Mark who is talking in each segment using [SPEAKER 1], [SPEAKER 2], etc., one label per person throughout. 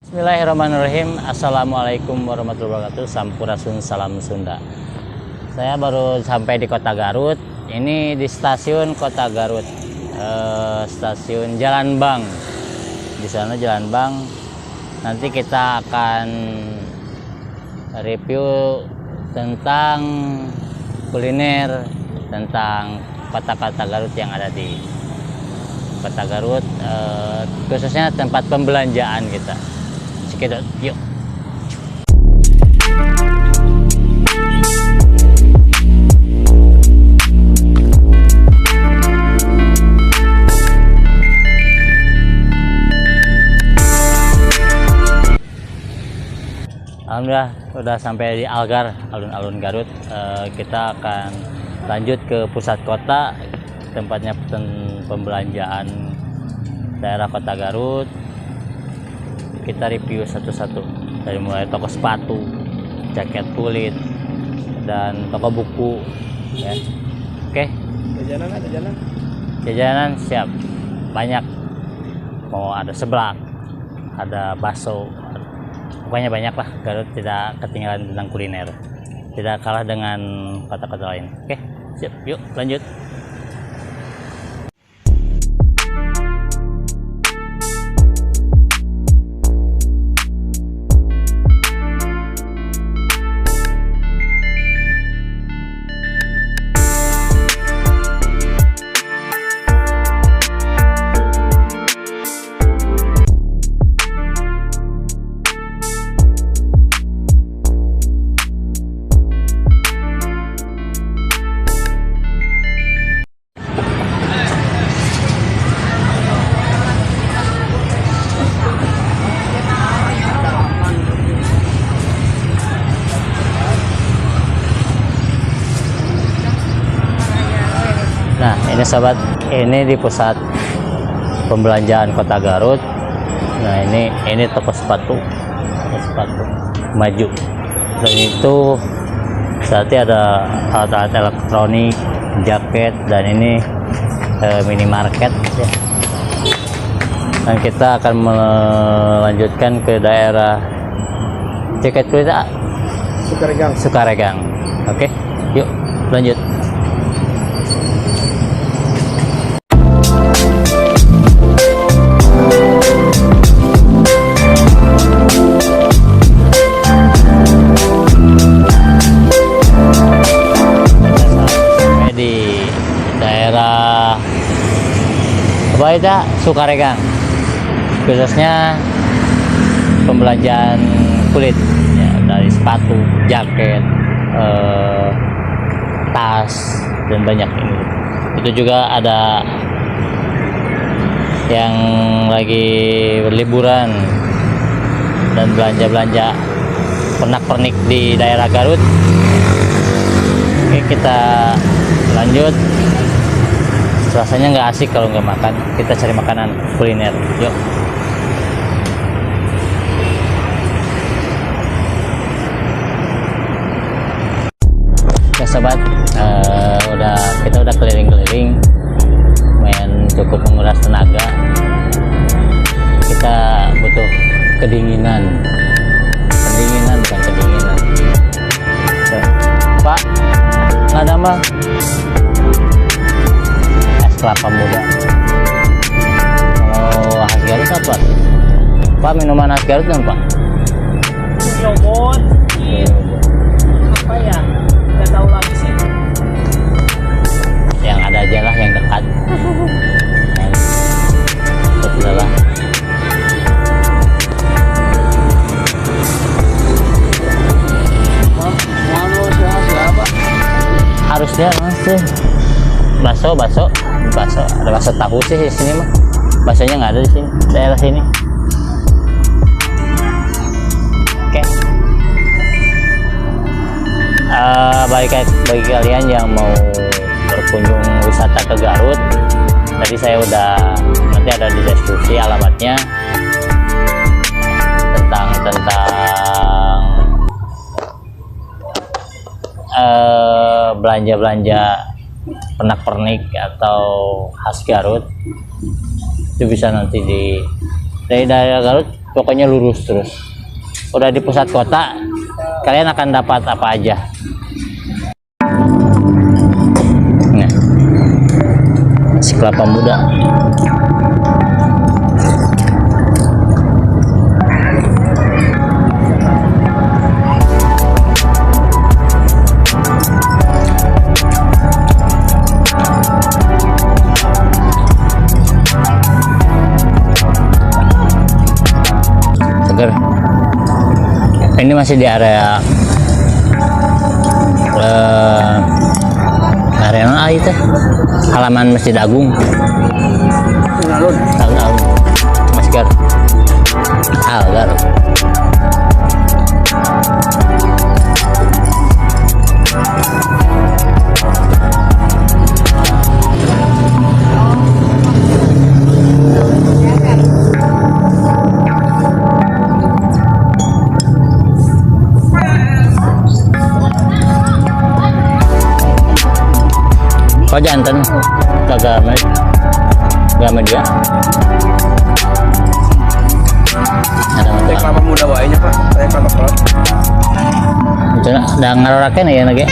[SPEAKER 1] Bismillahirrahmanirrahim. Assalamualaikum warahmatullahi wabarakatuh. Sampurasun, salam Sunda. Saya baru sampai di Kota Garut. Ini di stasiun Kota Garut, stasiun Jalan Bang. Di sana Jalan Bang. Nanti kita akan review tentang kuliner, tentang kota-kota Garut yang ada di Kota Garut, khususnya tempat pembelanjaan kita. Sekedot, yuk. Alhamdulillah udah sampai di Algar, alun-alun Garut. Kita akan lanjut ke pusat kota, tempatnya pembelanjaan daerah Kota Garut. Kita review satu-satu, dari mulai toko sepatu, jaket kulit, dan toko buku, ya. Oke.
[SPEAKER 2] Jajanan ada jalan?
[SPEAKER 1] Jajanan siap, banyak. Mau ada seblak, ada bakso, pokoknya banyak lah. Garut tidak ketinggalan tentang kuliner, tidak kalah dengan kota-kota lain. Oke, siap, yuk lanjut. Nah, ini sahabat, ini di pusat pembelanjaan Kota Garut. Nah, ini toko sepatu maju. Dan itu berarti ada alat-alat elektronik, jaket, dan ini minimarket, ya. Dan kita akan melanjutkan ke daerah jaket kulit Sukaregang. Oke, yuk lanjut. Sukaregang, khususnya pembelanjaan kulit, ya, dari sepatu, jaket, tas, dan banyak ini. Itu juga ada yang lagi berliburan dan belanja-belanja pernak-pernik di daerah Garut. Oke, kita lanjut. Rasanya nggak asik kalau nggak makan. Kita cari makanan kuliner, yuk. Ya sobat, kita udah keliling-keliling, lumayan cukup menguras tenaga. Kita butuh kedinginan bukan kedinginan. Pak, nggak ada mah kelapa muda. Kalau khas Garut apa? Pak, minuman khas Garut kan, Pak?
[SPEAKER 2] Yobon. Apa ya? Nggak tahu lagi sih.
[SPEAKER 1] Yang ada aja lah, yang dekat. Betul lah. Harusnya masih bakso, ada bakso tahu sih di sini mah. Baksonya nggak ada di sini, daerah sini. Oke. Bagi kalian yang mau berkunjung wisata ke Garut, tadi saya udah, nanti ada di deskripsi alamatnya, tentang belanja-belanja pernak-pernik atau khas Garut. Itu bisa nanti dari daerah Garut pokoknya lurus terus. Udah di pusat kota, kalian akan dapat apa aja. Nah, nasi kelapa muda. Seger. Ini masih di area area mana itu? Halaman Masjid Agung. Alun-alun. Masker. Algar. Kok jantan kagak media ada
[SPEAKER 2] Teh kelapa muda wae nya Pak. Teh kelapa muda.
[SPEAKER 1] itu udah ngarorakeun ya lagi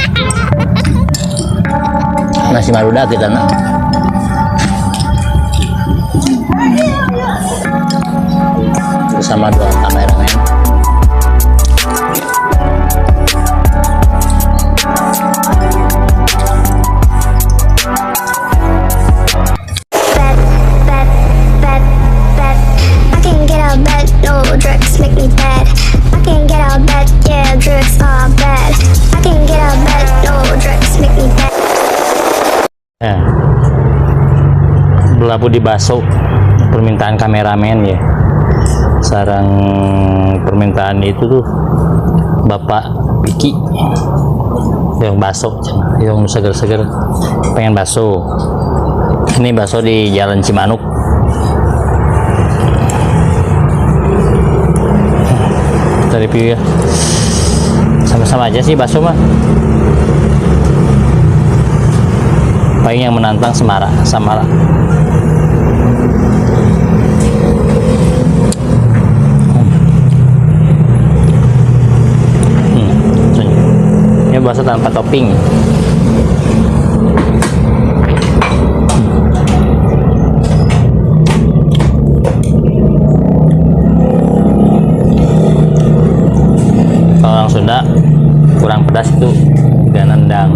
[SPEAKER 1] nasi maruda kita na bersama dua kameramen. Ya. Belabu di baso permintaan kameramen ya. Sarang permintaan itu tuh Bapak Piki yang baso, yang seger-seger pengen baso. Ini baso di Jalan Cimanuk. Kita review ya. Sama-sama aja sih baso mah. Paling yang menantang Samara. Ini bakso tanpa topping. Kalau orang Sunda kurang pedas itu gak nendang.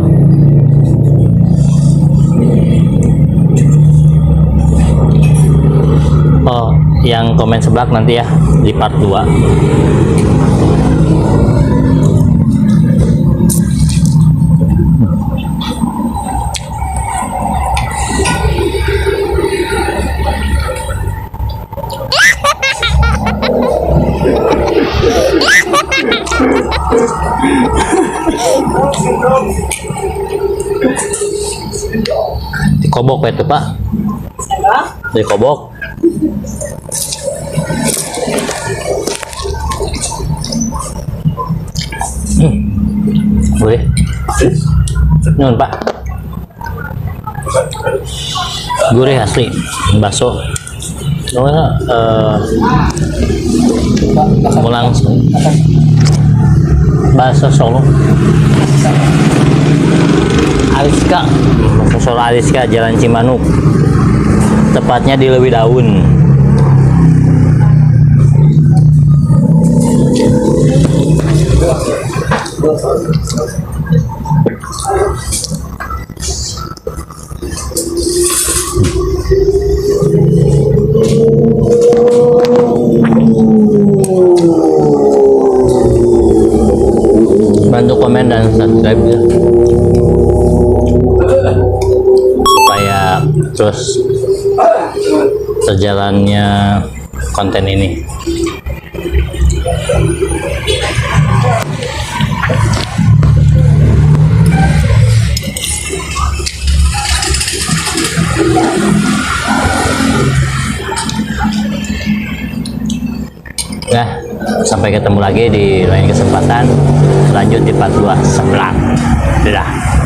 [SPEAKER 1] Oh, yang komen sebelah nanti ya di part 2. Dikobok itu Pak. Dikobok. Boleh. Nyun Pak. Gurih asli bakso. Namanya Mulang bakso Solo. Aliska, bakso Solo Aliska Jalan Cimanuk. Tepatnya di Lewi Daun. Bantu komen dan subscribe ya, supaya terus terjalannya konten ini. Ya, sampai ketemu lagi di lain kesempatan. Lanjut di part 2 sebelah. Dadah.